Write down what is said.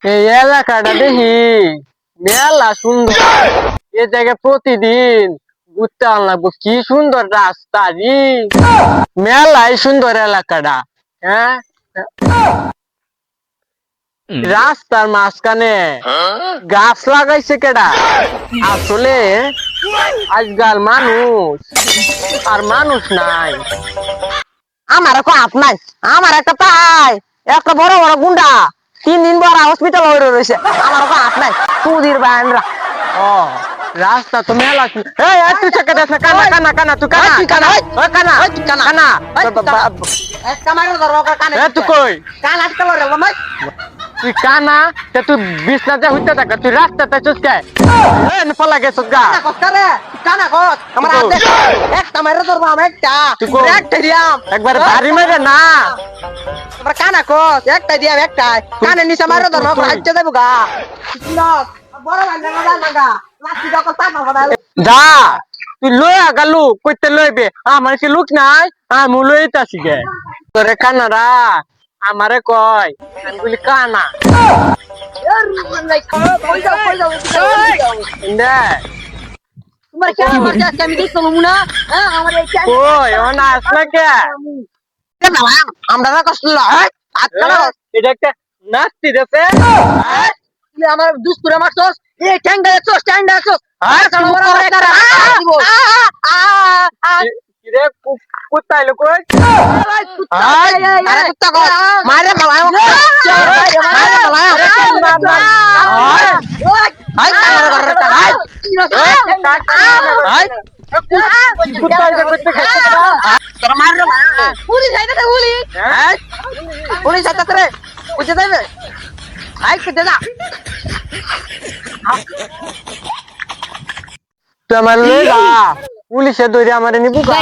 এই এলাকাটা দেখি মেলা সুন্দর। এ জায়গায় প্রতিদিন ঘুরতে লাগবো, কি সুন্দর রাস্তা রে, মেলাই সুন্দর এলাকাটা। হ্যাঁ, রাস্তার মাঝখানে গাছ লাগাইছে কেডা? আসলে আজকাল মানুষ আর মানুষ নাই। আমার কো হাত নাই, আমার একটা পাই, একটা বড় বড় গুন্ডা 3 দিন বড় হসপিটাল হয়ে রয়েছে। আমার কো হাত নাই, সুধীর বায়নরা। ও রাস্তা তো মেলা এই তুই চেকে দেখ না, কানা কানা কানা, তুই কানা কানা, ওই কানা কানা একটা মাইরো ধরো কানে। তুই কই? কান আটকে লরে ভাই। তুই কানা তে তুই বিছনাতে হইতে থাক, তুই রাস্তাতে চুসকে এ পলা গেছস গা। কানা কস করে, কানা কস আমার হাতে একটা মাইরো ধরবো আমি একটা। তুই কই? একটা দিয়াম একবার ভারী মেরে না। আমার কানা কস একটা দিয়াম একটা। কানে নিচে মাইরো ধরবো হাইতে দেবো গা। না বড় ভান্ডা না লাগা লাঠি দাও কস পাগল বানাই। যা তুই লইয়া গালু কইতে লইবে, আমার কি লুক নাই, আমি লইতাছি গে। তোরে কানারা আমারে কয় আমি বলি কানা দে তোমার কেন মারতে আজকে আমি দেখছো না? হ্যাঁ আমার এই কই ও না আসলে কে? আমরা না কষ্ট হয় হাত কাটা এটা একটা নাস্তি দেছে। তুই আমার দুস্তুরে মারছস এই ট্যাঙ্গা দেখছস ট্যাঙ্গা দেখছস আর কাটা বড় বড় একটা দিব কিরে কুত্তাইলো কই? আরে কুত্তা কর মারে মালায় মারে মালায় হাই কাটা করে হাই হাই কুত্তাইলো করতে খাইছে না। তোর মারলো না পুলিশ আইতাছে পুলিশ হ্যাঁ পুলিশ আইতাছে রে বুঝে যাবে আই কেটে যা তুই আমার লইবা পুলিশে ধরে আমারে নিবুকা।